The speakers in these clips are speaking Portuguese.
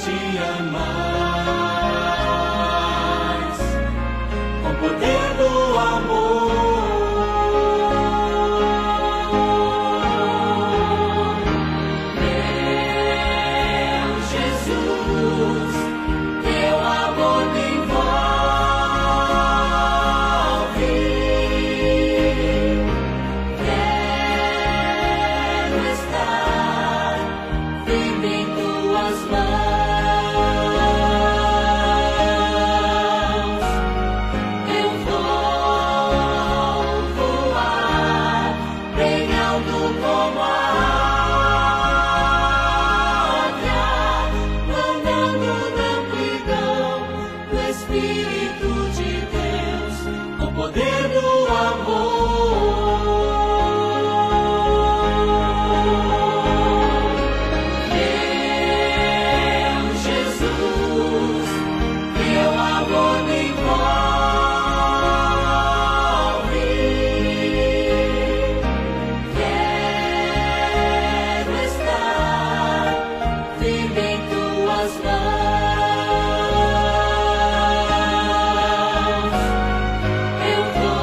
dia mais, com o poder do amor. Meu Jesus, teu amor me envolve. Quero estar firme em tuas mãos. Eu vou voar bem alto como a águia, andando na amplidão do Espírito de Deus, com o poder do amor. Meu Jesus, teu amor me envolve. Quero estar firme em tuas mãos. Eu vou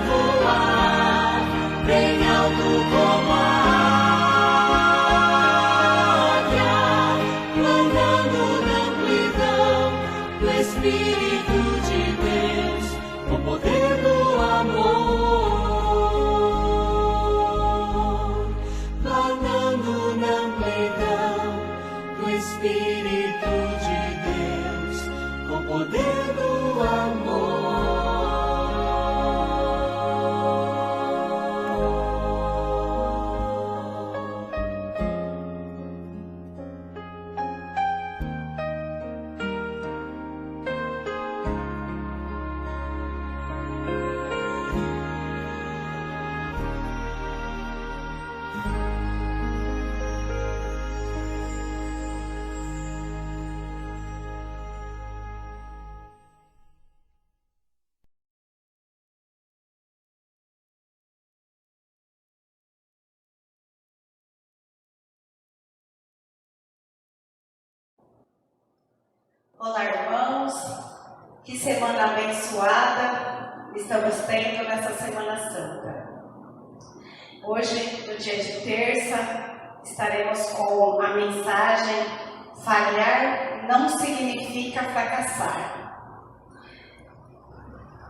voar bem alto como a águia, andando na amplidão do Espírito de Deus, com o poder do amor. Andando na amplidão do Espírito de Deus, com o poder do amor. Olá, irmãos, que semana abençoada estamos tendo nessa Semana Santa. Hoje, no dia de terça, estaremos com a mensagem "Falhar não significa fracassar".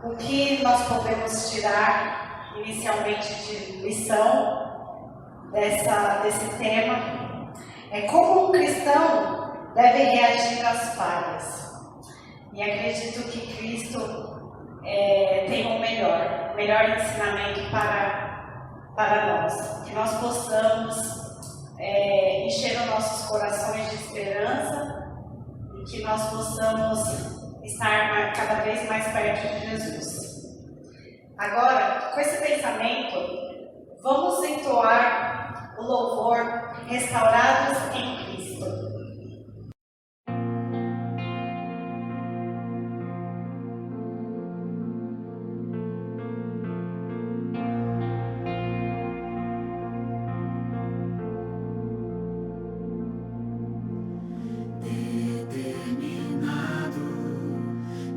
O que nós podemos tirar inicialmente de lição desse tema é como um cristão deve reagir às falhas. E acredito que Cristo tem o melhor ensinamento para nós. Que nós possamos encher os nossos corações de esperança e que nós possamos estar cada vez mais perto de Jesus. Agora, com esse pensamento, vamos entoar o louvor "Restaurados em Cristo". Determinado,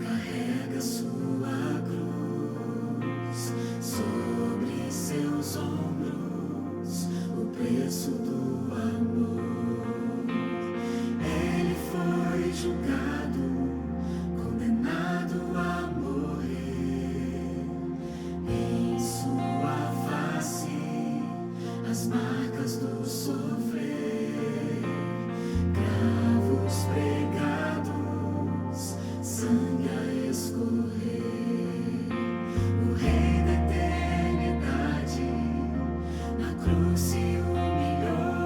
carrega sua cruz sobre seus ombros, o preço do amor. Ele foi julgado, condenado a morrer. Em sua face, as marcas do sofrer. Cravos pregados, sangue a escorrer. O Rei da eternidade na cruz se humilhou.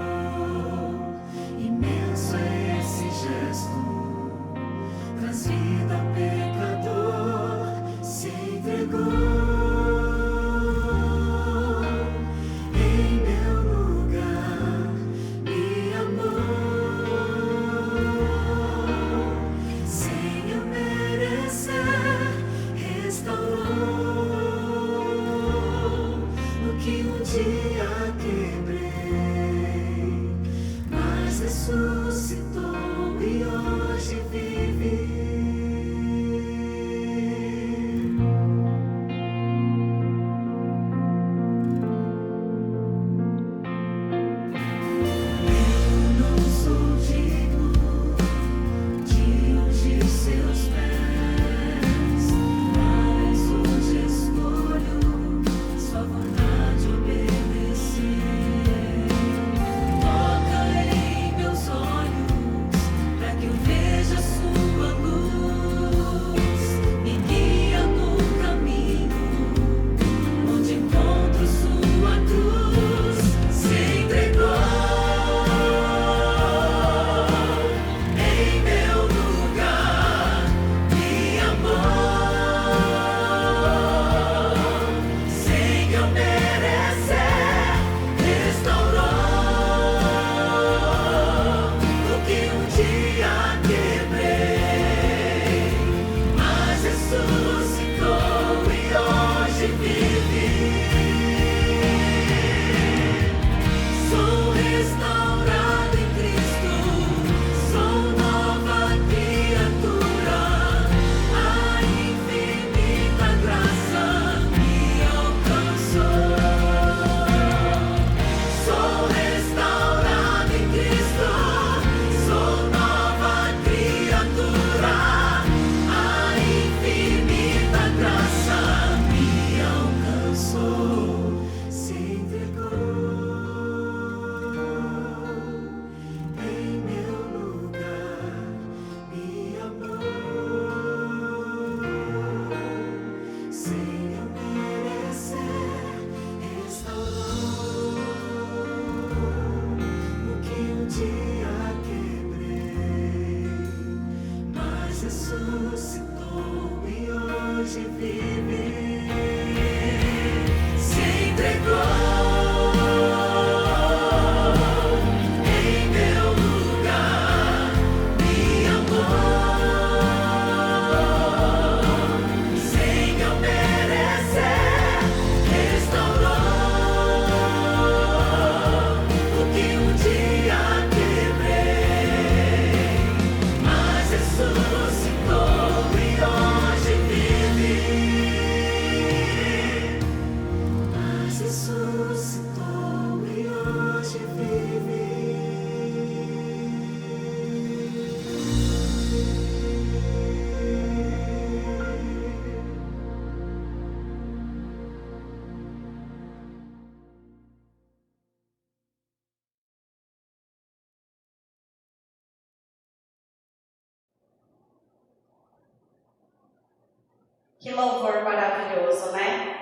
Que louvor maravilhoso, né?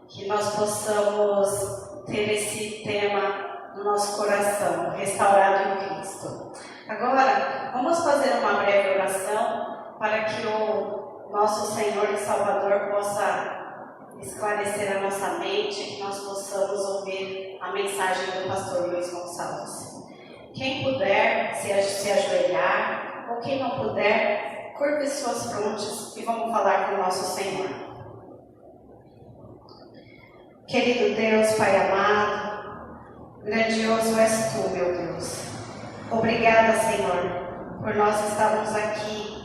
Que nós possamos ter esse tema no nosso coração, restaurado em Cristo. Agora, vamos fazer uma breve oração para que o nosso Senhor e Salvador possa esclarecer a nossa mente, que nós possamos ouvir a mensagem do pastor Luiz Gonçalves. Quem puder se ajoelhar, ou quem não puder, curve suas frontes e vamos falar com o nosso Senhor. Querido Deus, Pai amado, grandioso és Tu, meu Deus. Obrigada, Senhor, por nós estarmos aqui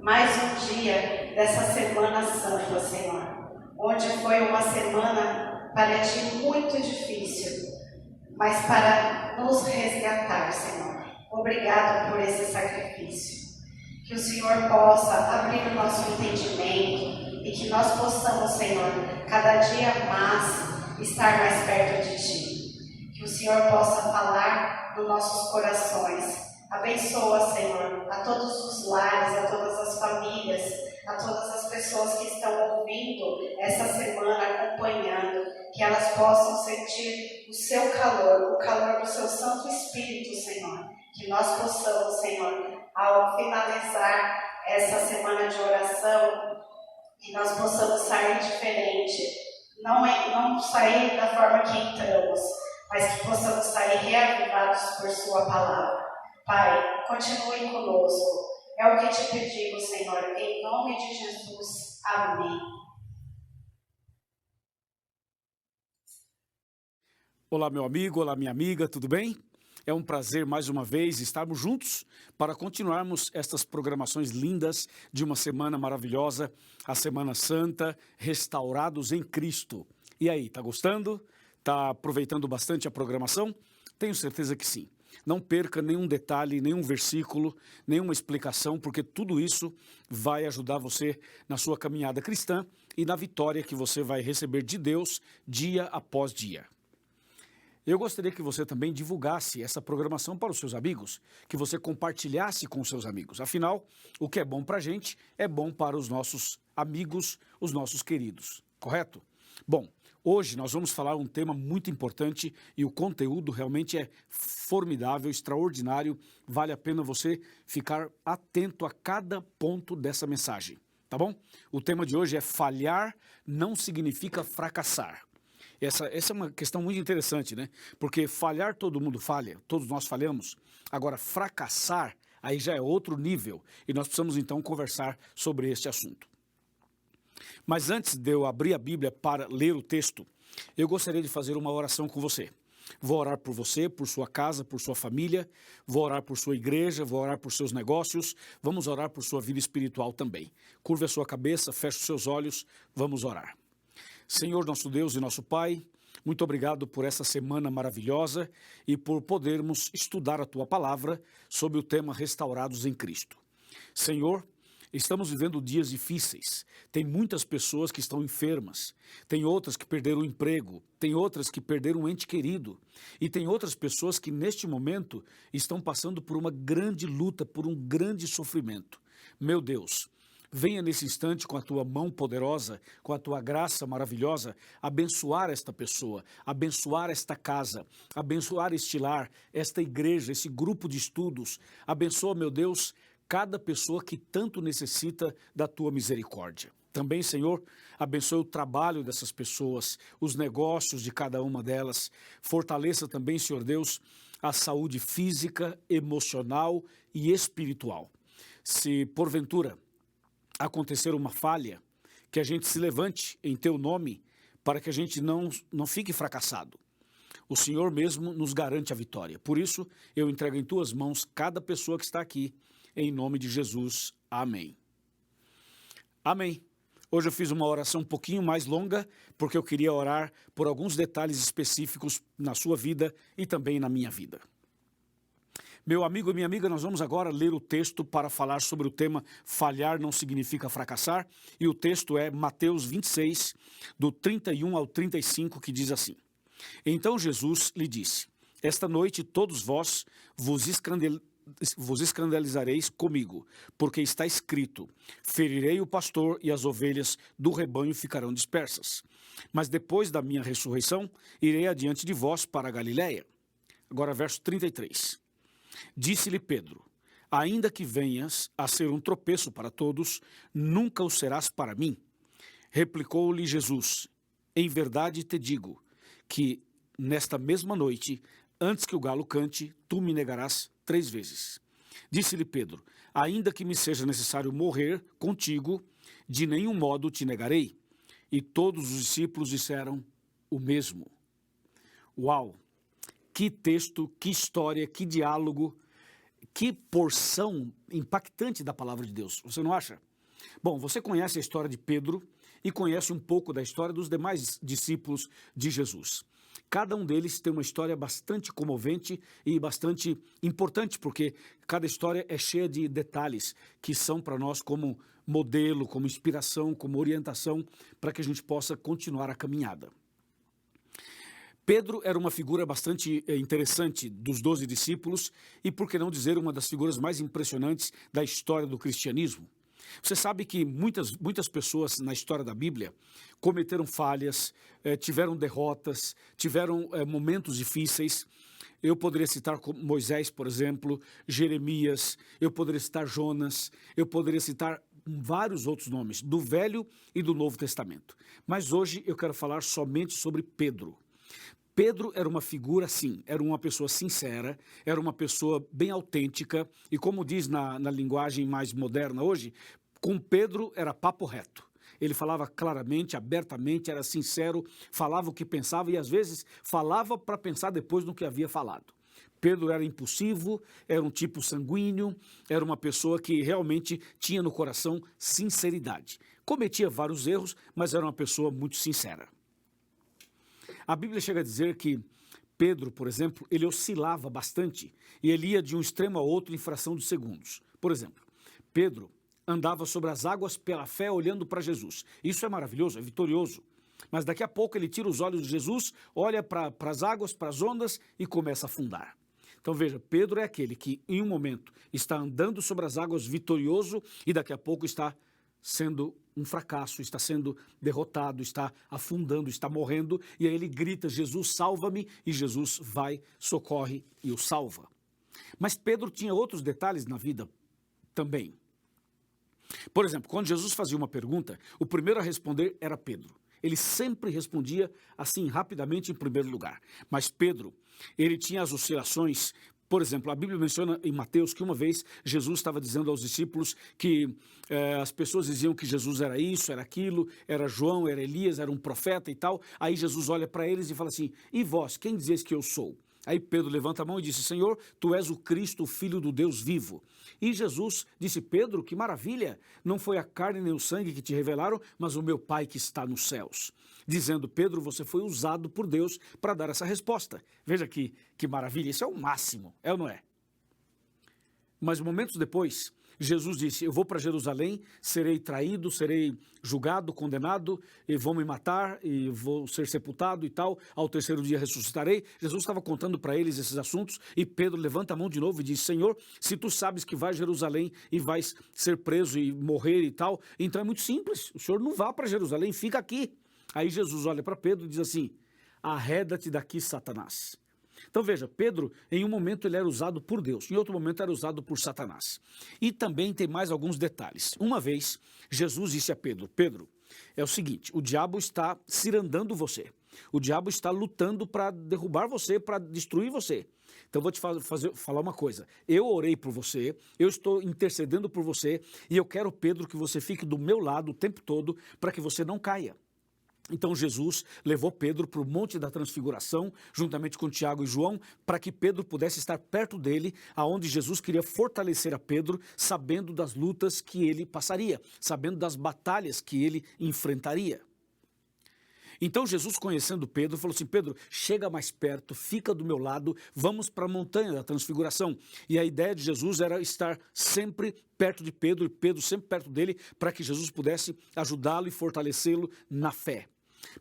mais um dia dessa Semana Santa, Senhor, onde foi uma semana para Ti muito difícil, mas para nos resgatar, Senhor. Obrigado por esse sacrifício. Que o Senhor possa abrir o nosso entendimento e que nós possamos, Senhor, cada dia mais estar mais perto de Ti. Que o Senhor possa falar nos nossos corações. Abençoa, Senhor, a todos os lares, a todas as famílias, a todas as pessoas que estão ouvindo essa semana, acompanhando, que elas possam sentir o Seu calor, o calor do Seu Santo Espírito, Senhor. Que nós possamos, Senhor, ao finalizar essa semana de oração, que nós possamos sair diferente, não sair da forma que entramos, mas que possamos sair reavivados por Sua palavra. Pai, continue conosco. É o que te pedimos, Senhor, em nome de Jesus. Amém. Olá, meu amigo, olá, minha amiga, tudo bem? É um prazer, mais uma vez, estarmos juntos para continuarmos estas programações lindas de uma semana maravilhosa, a Semana Santa, restaurados em Cristo. E aí, tá gostando? Tá aproveitando bastante a programação? Tenho certeza que sim. Não perca nenhum detalhe, nenhum versículo, nenhuma explicação, porque tudo isso vai ajudar você na sua caminhada cristã e na vitória que você vai receber de Deus dia após dia. Eu gostaria que você também divulgasse essa programação para os seus amigos, que você compartilhasse com os seus amigos. Afinal, o que é bom para a gente é bom para os nossos amigos, os nossos queridos, correto? Bom, hoje nós vamos falar um tema muito importante e o conteúdo realmente é formidável, extraordinário. Vale a pena você ficar atento a cada ponto dessa mensagem, tá bom? O tema de hoje é falhar não significa fracassar. Essa é uma questão muito interessante, né? Porque falhar todo mundo falha, todos nós falhamos. Agora, fracassar, aí já é outro nível. E nós precisamos então conversar sobre este assunto. Mas antes de eu abrir a Bíblia para ler o texto, eu gostaria de fazer uma oração com você. Vou orar por você, por sua casa, por sua família, vou orar por sua igreja, vou orar por seus negócios, vamos orar por sua vida espiritual também. Curve a sua cabeça, feche os seus olhos, vamos orar. Senhor, nosso Deus e nosso Pai, muito obrigado por essa semana maravilhosa e por podermos estudar a Tua Palavra sobre o tema Restaurados em Cristo. Senhor, estamos vivendo dias difíceis, tem muitas pessoas que estão enfermas, tem outras que perderam o emprego, tem outras que perderam um ente querido e tem outras pessoas que neste momento estão passando por uma grande luta, por um grande sofrimento. Meu Deus, venha nesse instante com a Tua mão poderosa, com a Tua graça maravilhosa, abençoar esta pessoa, abençoar esta casa, abençoar este lar, esta igreja, esse grupo de estudos. Abençoa, meu Deus, cada pessoa que tanto necessita da Tua misericórdia. Também, Senhor, abençoe o trabalho dessas pessoas, os negócios de cada uma delas. Fortaleça também, Senhor Deus, a saúde física, emocional e espiritual. Se, porventura, acontecer uma falha, que a gente se levante em Teu nome, para que a gente não fique fracassado. O Senhor mesmo nos garante a vitória. Por isso, eu entrego em Tuas mãos cada pessoa que está aqui, em nome de Jesus. Amém. Amém. Hoje eu fiz uma oração um pouquinho mais longa, porque eu queria orar por alguns detalhes específicos na sua vida e também na minha vida. Meu amigo e minha amiga, nós vamos agora ler o texto para falar sobre o tema falhar não significa fracassar. E o texto é Mateus 26, do 31 ao 35, que diz assim: Então Jesus lhe disse: Esta noite todos vós vos vos escandalizareis comigo, porque está escrito, ferirei o pastor e as ovelhas do rebanho ficarão dispersas. Mas depois da minha ressurreição, irei adiante de vós para a Galiléia. Agora verso 33. Disse-lhe Pedro, ainda que venhas a ser um tropeço para todos, nunca o serás para mim. Replicou-lhe Jesus, em verdade te digo, que nesta mesma noite, antes que o galo cante, tu me negarás 3 vezes. Disse-lhe Pedro, ainda que me seja necessário morrer contigo, de nenhum modo te negarei. E todos os discípulos disseram o mesmo. Uau! Que texto, que história, que diálogo, que porção impactante da palavra de Deus. Você não acha? Bom, você conhece a história de Pedro e conhece um pouco da história dos demais discípulos de Jesus. Cada um deles tem uma história bastante comovente e bastante importante, porque cada história é cheia de detalhes que são para nós como modelo, como inspiração, como orientação, para que a gente possa continuar a caminhada. Pedro era uma figura bastante interessante dos 12 discípulos e, por que não dizer, uma das figuras mais impressionantes da história do cristianismo. Você sabe que muitas pessoas na história da Bíblia cometeram falhas, tiveram derrotas, tiveram momentos difíceis. Eu poderia citar Moisés, por exemplo, Jeremias, eu poderia citar Jonas, eu poderia citar vários outros nomes, do Velho e do Novo Testamento. Mas hoje eu quero falar somente sobre Pedro. Pedro era uma figura, sim, era uma pessoa sincera, era uma pessoa bem autêntica, e como diz na linguagem mais moderna hoje, com Pedro era papo reto. Ele falava claramente, abertamente, era sincero, falava o que pensava e às vezes falava para pensar depois no que havia falado. Pedro era impulsivo, era um tipo sanguíneo, era uma pessoa que realmente tinha no coração sinceridade. Cometia vários erros, mas era uma pessoa muito sincera. A Bíblia chega a dizer que Pedro, por exemplo, ele oscilava bastante e ele ia de um extremo a outro em fração de segundos. Por exemplo, Pedro andava sobre as águas pela fé olhando para Jesus. Isso é maravilhoso, é vitorioso. Mas daqui a pouco ele tira os olhos de Jesus, olha para as águas, para as ondas e começa a afundar. Então veja, Pedro é aquele que em um momento está andando sobre as águas vitorioso e daqui a pouco está sendo um fracasso, está sendo derrotado, está afundando, está morrendo, e aí ele grita, Jesus, salva-me, e Jesus vai, socorre e o salva. Mas Pedro tinha outros detalhes na vida também. Por exemplo, quando Jesus fazia uma pergunta, o primeiro a responder era Pedro. Ele sempre respondia assim, rapidamente, em primeiro lugar. Mas Pedro, ele tinha as oscilações. Por exemplo, a Bíblia menciona em Mateus que uma vez Jesus estava dizendo aos discípulos que as pessoas diziam que Jesus era isso, era aquilo, era João, era Elias, era um profeta e tal. Aí Jesus olha para eles e fala assim, e vós, quem dizeis que eu sou? Aí Pedro levanta a mão e disse, Senhor, tu és o Cristo, o Filho do Deus vivo. E Jesus disse, Pedro, que maravilha, não foi a carne nem o sangue que te revelaram, mas o meu Pai que está nos céus. Dizendo, Pedro, você foi usado por Deus para dar essa resposta. Veja que maravilha, isso é o máximo, é ou não é? Mas momentos depois, Jesus disse, eu vou para Jerusalém, serei traído, serei julgado, condenado, e vão me matar, e vou ser sepultado e tal, ao terceiro dia ressuscitarei. Jesus estava contando para eles esses assuntos, e Pedro levanta a mão de novo e diz, Senhor, se tu sabes que vais a Jerusalém e vais ser preso e morrer e tal, então é muito simples, o Senhor não vá para Jerusalém, fica aqui. Aí Jesus olha para Pedro e diz assim, arreda-te daqui, Satanás. Então veja, Pedro, em um momento ele era usado por Deus, em outro momento era usado por Satanás. E também tem mais alguns detalhes. Uma vez, Jesus disse a Pedro, Pedro, é o seguinte, o diabo está cirandando você. O diabo está lutando para derrubar você, para destruir você. Então vou te falar uma coisa, eu orei por você, eu estou intercedendo por você, e eu quero, Pedro, que você fique do meu lado o tempo todo, para que você não caia. Então Jesus levou Pedro para o Monte da Transfiguração, juntamente com Tiago e João, para que Pedro pudesse estar perto dele, aonde Jesus queria fortalecer a Pedro, sabendo das lutas que ele passaria, sabendo das batalhas que ele enfrentaria. Então Jesus, conhecendo Pedro, falou assim, Pedro, chega mais perto, fica do meu lado, vamos para a Montanha da Transfiguração. E a ideia de Jesus era estar sempre perto de Pedro, e Pedro sempre perto dele, para que Jesus pudesse ajudá-lo e fortalecê-lo na fé.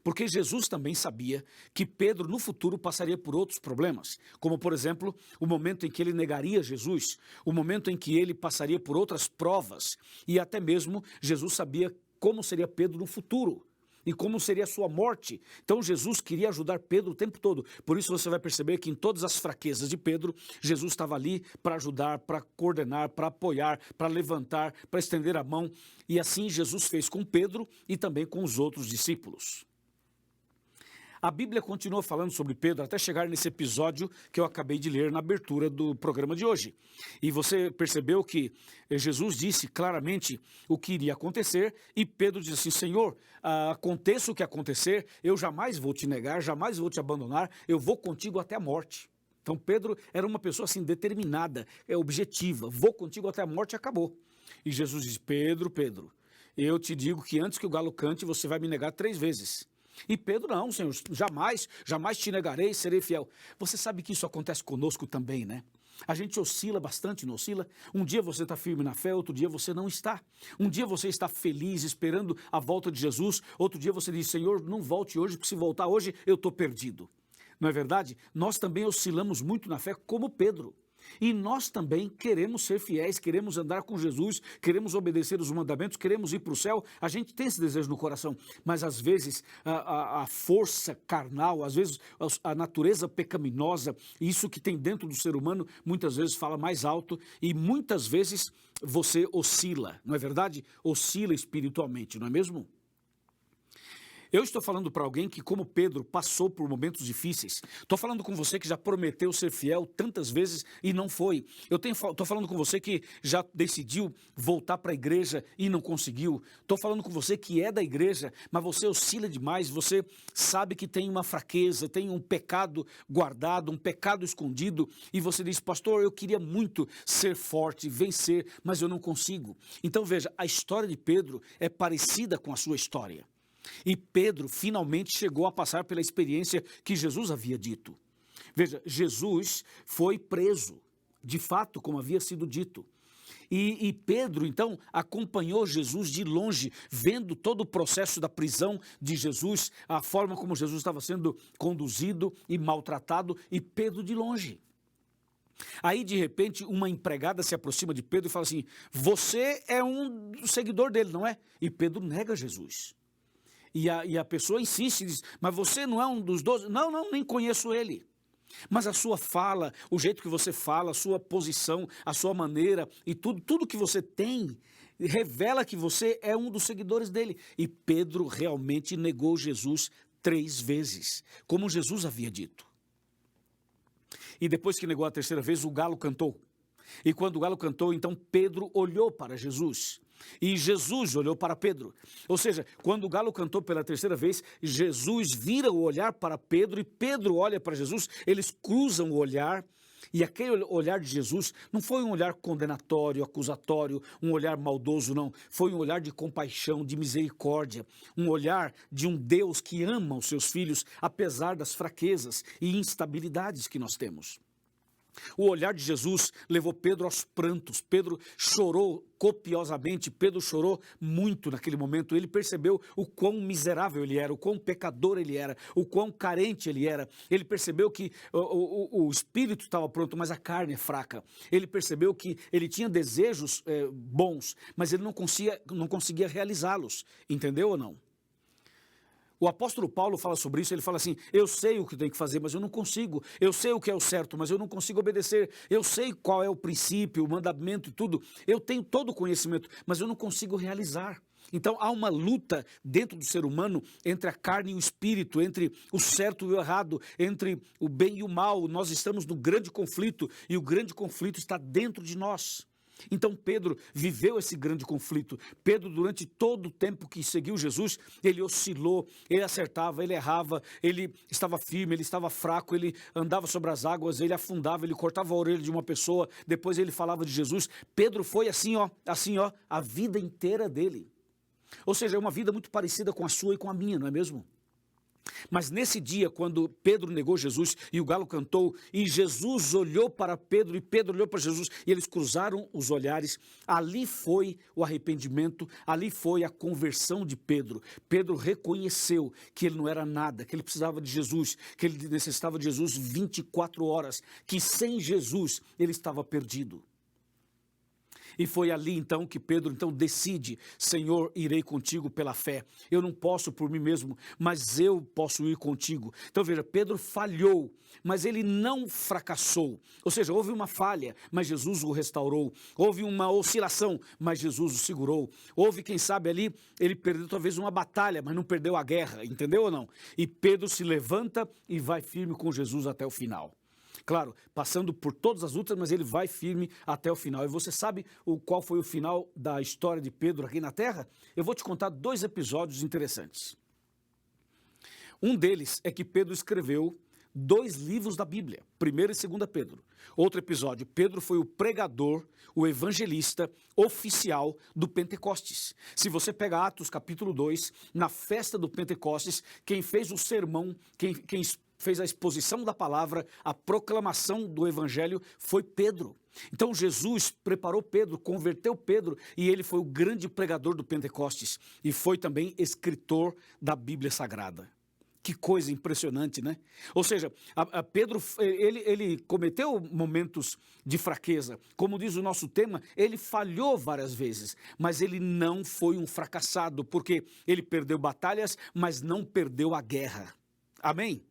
Porque Jesus também sabia que Pedro no futuro passaria por outros problemas, como por exemplo, o momento em que ele negaria Jesus, o momento em que ele passaria por outras provas, e até mesmo Jesus sabia como seria Pedro no futuro e como seria a sua morte. Então Jesus queria ajudar Pedro o tempo todo. Por isso você vai perceber que em todas as fraquezas de Pedro, Jesus estava ali para ajudar, para coordenar, para apoiar, para levantar, para estender a mão. E assim Jesus fez com Pedro e também com os outros discípulos. A Bíblia continua falando sobre Pedro até chegar nesse episódio que eu acabei de ler na abertura do programa de hoje. E você percebeu que Jesus disse claramente o que iria acontecer e Pedro disse assim, Senhor, aconteça o que acontecer, eu jamais vou te negar, jamais vou te abandonar, eu vou contigo até a morte. Então Pedro era uma pessoa assim determinada, objetiva, vou contigo até a morte e acabou. E Jesus disse, Pedro, eu te digo que antes que o galo cante você vai me negar 3 vezes. E Pedro, não, Senhor, jamais te negarei, serei fiel. Você sabe que isso acontece conosco também, né? A gente oscila bastante, não oscila? Um dia você está firme na fé, outro dia você não está. Um dia você está feliz, esperando a volta de Jesus, outro dia você diz, Senhor, não volte hoje, porque se voltar hoje eu estou perdido. Não é verdade? Nós também oscilamos muito na fé, como Pedro. E nós também queremos ser fiéis, queremos andar com Jesus, queremos obedecer os mandamentos, queremos ir para o céu. A gente tem esse desejo no coração, mas às vezes a força carnal, às vezes a natureza pecaminosa, isso que tem dentro do ser humano, muitas vezes fala mais alto e muitas vezes você oscila, não é verdade? Oscila espiritualmente, não é mesmo? Eu estou falando para alguém que, como Pedro, passou por momentos difíceis. Estou falando com você que já prometeu ser fiel tantas vezes e não foi. Estou falando com você que já decidiu voltar para a igreja e não conseguiu. Estou falando com você que é da igreja, mas você oscila demais, você sabe que tem uma fraqueza, tem um pecado guardado, um pecado escondido, e você diz, pastor, eu queria muito ser forte, vencer, mas eu não consigo. Então veja, a história de Pedro é parecida com a sua história. E Pedro finalmente chegou a passar pela experiência que Jesus havia dito. Veja, Jesus foi preso, de fato, como havia sido dito. E Pedro, então, acompanhou Jesus de longe, vendo todo o processo da prisão de Jesus, a forma como Jesus estava sendo conduzido e maltratado, e Pedro de longe. Aí, de repente, uma empregada se aproxima de Pedro e fala assim, você é um seguidor dele, não é? E Pedro nega Jesus. E a pessoa insiste, diz, mas você não é um dos 12? Não, nem conheço ele. Mas a sua fala, o jeito que você fala, a sua posição, a sua maneira e tudo que você tem, revela que você é um dos seguidores dele. E Pedro realmente negou Jesus 3 vezes, como Jesus havia dito. E depois que negou a 3ª vez, o galo cantou. E quando o galo cantou, então Pedro olhou para Jesus. E Jesus olhou para Pedro. Ou seja, quando o galo cantou pela 3ª vez, Jesus vira o olhar para Pedro e Pedro olha para Jesus, eles cruzam o olhar. E aquele olhar de Jesus não foi um olhar condenatório, acusatório, um olhar maldoso, não. Foi um olhar de compaixão, de misericórdia, um olhar de um Deus que ama os seus filhos, apesar das fraquezas e instabilidades que nós temos. O olhar de Jesus levou Pedro aos prantos. Pedro chorou copiosamente, Pedro chorou muito naquele momento. Ele percebeu o quão miserável ele era, o quão pecador ele era, o quão carente ele era. Ele percebeu que o espírito estava pronto, mas a carne é fraca. Ele percebeu que ele tinha desejos bons, mas ele não conseguia realizá-los. Entendeu ou não? O apóstolo Paulo fala sobre isso, ele fala assim, eu sei o que tenho que fazer, mas eu não consigo. Eu sei o que é o certo, mas eu não consigo obedecer. Eu sei qual é o princípio, o mandamento e tudo. Eu tenho todo o conhecimento, mas eu não consigo realizar. Então há uma luta dentro do ser humano entre a carne e o espírito, entre o certo e o errado, entre o bem e o mal. Nós estamos no grande conflito e o grande conflito está dentro de nós. Então Pedro viveu esse grande conflito. Pedro, durante todo o tempo que seguiu Jesus, ele oscilou, ele acertava, ele errava, ele estava firme, ele estava fraco, ele andava sobre as águas, ele afundava, ele cortava a orelha de uma pessoa, depois ele falava de Jesus. Pedro foi assim, a vida inteira dele. Ou seja, é uma vida muito parecida com a sua e com a minha, não é mesmo? Mas nesse dia, quando Pedro negou Jesus e o galo cantou, e Jesus olhou para Pedro e Pedro olhou para Jesus, e eles cruzaram os olhares, ali foi o arrependimento, ali foi a conversão de Pedro. Pedro reconheceu que ele não era nada, que ele precisava de Jesus, que ele necessitava de Jesus 24 horas, que sem Jesus ele estava perdido. E foi ali então que Pedro decide: Senhor, irei contigo pela fé. Eu não posso por mim mesmo, mas eu posso ir contigo. Então veja, Pedro falhou, mas ele não fracassou. Ou seja, houve uma falha, mas Jesus o restaurou. Houve uma oscilação, mas Jesus o segurou. Houve, quem sabe ali, ele perdeu talvez uma batalha, mas não perdeu a guerra, entendeu ou não? E Pedro se levanta e vai firme com Jesus até o final. Claro, passando por todas as lutas, mas ele vai firme até o final. E você sabe qual foi o final da história de Pedro aqui na Terra? Eu vou te contar 2 episódios interessantes. Um deles é que Pedro escreveu 2 livros da Bíblia, 1º e 2º Pedro. Outro episódio, Pedro foi o pregador, o evangelista oficial do Pentecostes. Se você pegar Atos capítulo 2, na festa do Pentecostes, quem fez o sermão, quem fez a exposição da palavra, a proclamação do evangelho, foi Pedro. Então Jesus preparou Pedro, converteu Pedro, e ele foi o grande pregador do Pentecostes, e foi também escritor da Bíblia Sagrada. Que coisa impressionante, né? Ou seja, Pedro, ele cometeu momentos de fraqueza. Como diz o nosso tema, ele falhou várias vezes, mas ele não foi um fracassado, porque ele perdeu batalhas, mas não perdeu a guerra. Amém?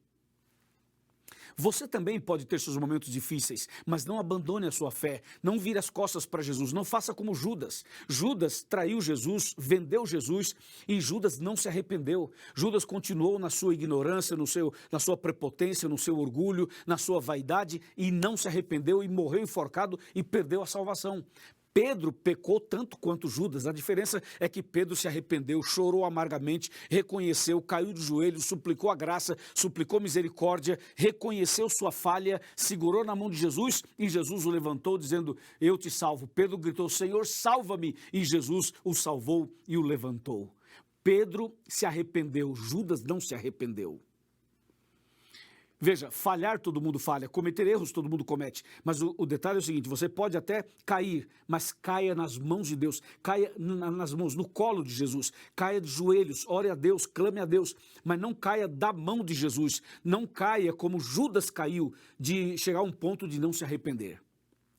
Você também pode ter seus momentos difíceis, mas não abandone a sua fé, não vire as costas para Jesus, não faça como Judas. Judas traiu Jesus, vendeu Jesus e Judas não se arrependeu. Judas continuou na sua ignorância, na sua prepotência, no seu orgulho, na sua vaidade e não se arrependeu e morreu enforcado e perdeu a salvação. Pedro pecou tanto quanto Judas, a diferença é que Pedro se arrependeu, chorou amargamente, reconheceu, caiu de joelhos, suplicou a graça, suplicou misericórdia, reconheceu sua falha, segurou na mão de Jesus e Jesus o levantou dizendo: eu te salvo. Pedro gritou: Senhor, salva-me, e Jesus o salvou e o levantou. Pedro se arrependeu, Judas não se arrependeu. Veja, falhar todo mundo falha, cometer erros todo mundo comete, mas o detalhe é o seguinte: você pode até cair, mas caia nas mãos de Deus, caia nas mãos, no colo de Jesus, caia de joelhos, ore a Deus, clame a Deus, mas não caia da mão de Jesus, não caia como Judas caiu, de chegar a um ponto de não se arrepender,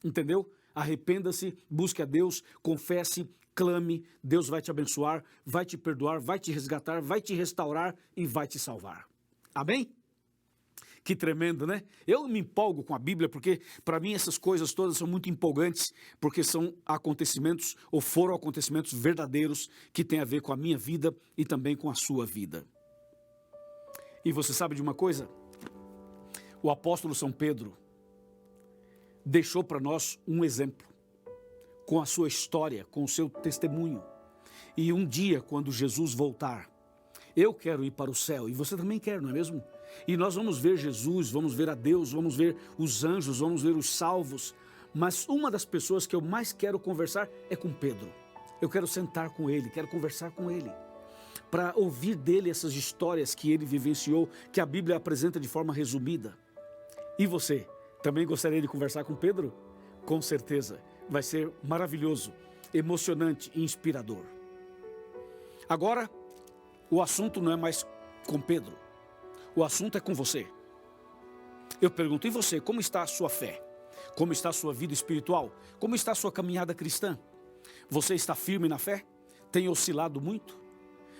entendeu? Arrependa-se, busque a Deus, confesse, clame, Deus vai te abençoar, vai te perdoar, vai te resgatar, vai te restaurar e vai te salvar. Amém? Que tremendo, né? Eu me empolgo com a Bíblia porque, para mim, essas coisas todas são muito empolgantes, porque são acontecimentos, ou foram acontecimentos verdadeiros, que têm a ver com a minha vida e também com a sua vida. E você sabe de uma coisa? O apóstolo São Pedro deixou para nós um exemplo, com a sua história, com o seu testemunho. E um dia, quando Jesus voltar, eu quero ir para o céu, e você também quer, não é mesmo? E nós vamos ver Jesus, vamos ver a Deus, vamos ver os anjos, vamos ver os salvos. Mas uma das pessoas que eu mais quero conversar é com Pedro. Eu quero sentar com ele, quero conversar com ele, para ouvir dele essas histórias que ele vivenciou, que a Bíblia apresenta de forma resumida. E você, também gostaria de conversar com Pedro? Com certeza, vai ser maravilhoso, emocionante e inspirador. Agora, o assunto não é mais com Pedro, o assunto é com você. Eu pergunto, e você, como está a sua fé? Como está a sua vida espiritual? Como está a sua caminhada cristã? Você está firme na fé? Tem oscilado muito?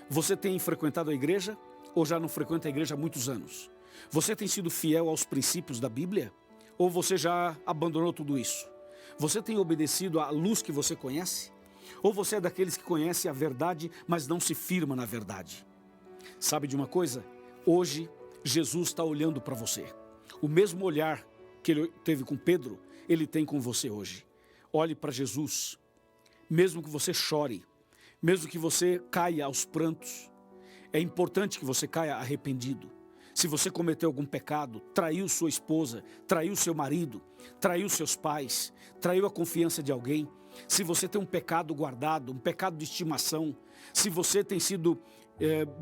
Você tem frequentado a igreja ou já não frequenta a igreja há muitos anos? Você tem sido fiel aos princípios da Bíblia? Ou você já abandonou tudo isso? Você tem obedecido à luz que você conhece? Ou você é daqueles que conhece a verdade, mas não se firma na verdade? Sabe de uma coisa? Hoje, Jesus está olhando para você. O mesmo olhar que ele teve com Pedro, ele tem com você hoje. Olhe para Jesus. Mesmo que você chore, mesmo que você caia aos prantos, é importante que você caia arrependido. Se você cometeu algum pecado, traiu sua esposa, traiu seu marido, traiu seus pais, traiu a confiança de alguém, se você tem um pecado guardado, um pecado de estimação, se você tem sido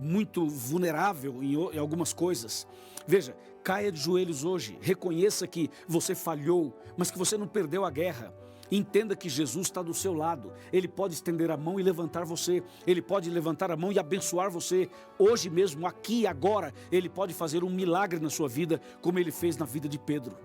muito vulnerável em algumas coisas. Veja, caia de joelhos hoje, reconheça que você falhou, mas que você não perdeu a guerra. Entenda que Jesus está do seu lado. Ele pode estender a mão e levantar você. Ele pode levantar a mão e abençoar você. Hoje mesmo, aqui e agora, Ele pode fazer um milagre na sua vida, como Ele fez na vida de Pedro.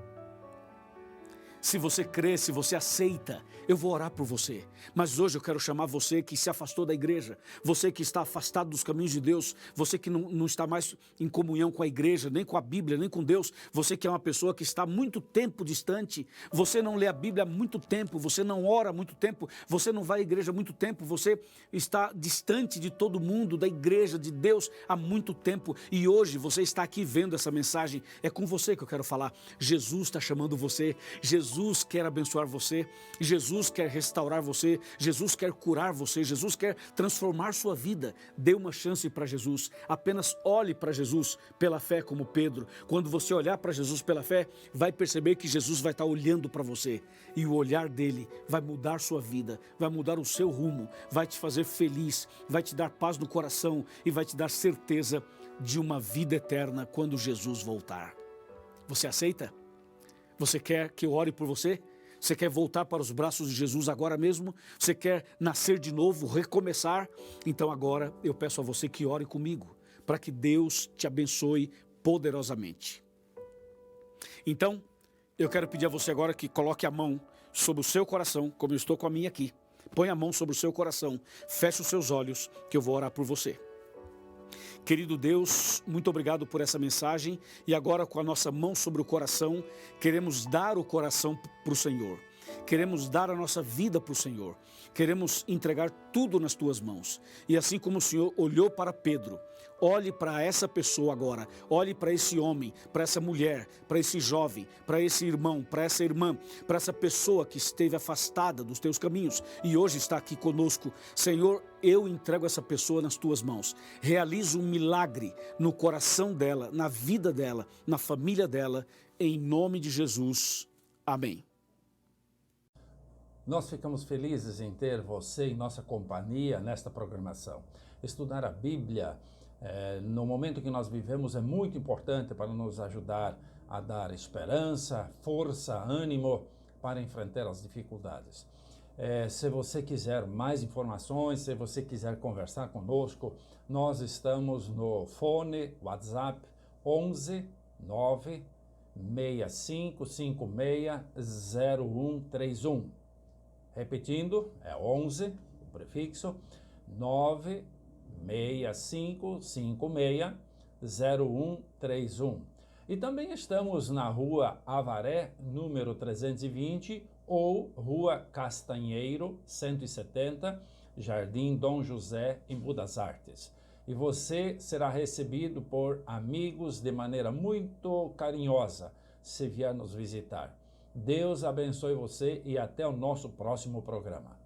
Se você crê, se você aceita, eu vou orar por você. Mas hoje eu quero chamar você que se afastou da igreja, você que está afastado dos caminhos de Deus, você que não está mais em comunhão com a igreja, nem com a Bíblia, nem com Deus, você que é uma pessoa que está há muito tempo distante, você não lê a Bíblia há muito tempo, você não ora há muito tempo, você não vai à igreja há muito tempo, você está distante de todo mundo, da igreja, de Deus há muito tempo, e hoje você está aqui vendo essa mensagem, é com você que eu quero falar. Jesus está chamando você, Jesus quer abençoar você, Jesus quer restaurar você, Jesus quer curar você, Jesus quer transformar sua vida. Dê uma chance para Jesus, apenas olhe para Jesus pela fé como Pedro. Quando você olhar para Jesus pela fé, vai perceber que Jesus vai estar olhando para você e o olhar dele vai mudar sua vida, vai mudar o seu rumo, vai te fazer feliz, vai te dar paz no coração e vai te dar certeza de uma vida eterna quando Jesus voltar. Você aceita? Você quer que eu ore por você? Você quer voltar para os braços de Jesus agora mesmo? Você quer nascer de novo, recomeçar? Então agora eu peço a você que ore comigo, para que Deus te abençoe poderosamente. Então, eu quero pedir a você agora que coloque a mão sobre o seu coração, como eu estou com a minha aqui. Põe a mão sobre o seu coração, feche os seus olhos, que eu vou orar por você. Querido Deus, muito obrigado por essa mensagem e agora com a nossa mão sobre o coração, queremos dar o coração para o Senhor, queremos dar a nossa vida para o Senhor, queremos entregar tudo nas tuas mãos. E assim como o Senhor olhou para Pedro, olhe para essa pessoa agora, olhe para esse homem, para essa mulher, para esse jovem, para esse irmão, para essa irmã, para essa pessoa que esteve afastada dos teus caminhos e hoje está aqui conosco. Senhor, eu entrego essa pessoa nas tuas mãos. Realiza um milagre no coração dela, na vida dela, na família dela, em nome de Jesus. Amém. Nós ficamos felizes em ter você em nossa companhia nesta programação. Estudar a Bíblia no momento que nós vivemos é muito importante para nos ajudar a dar esperança, força, ânimo para enfrentar as dificuldades. Se você quiser mais informações, se você quiser conversar conosco, nós estamos no fone WhatsApp 11 9 6556 0131. Repetindo, é 11, o prefixo, 9 6556 0131. E também estamos na Rua Avaré, número 320, ou Rua Castanheiro, 170, Jardim Dom José, em Budas Artes. E você será recebido por amigos de maneira muito carinhosa, se vier nos visitar. Deus abençoe você e até o nosso próximo programa.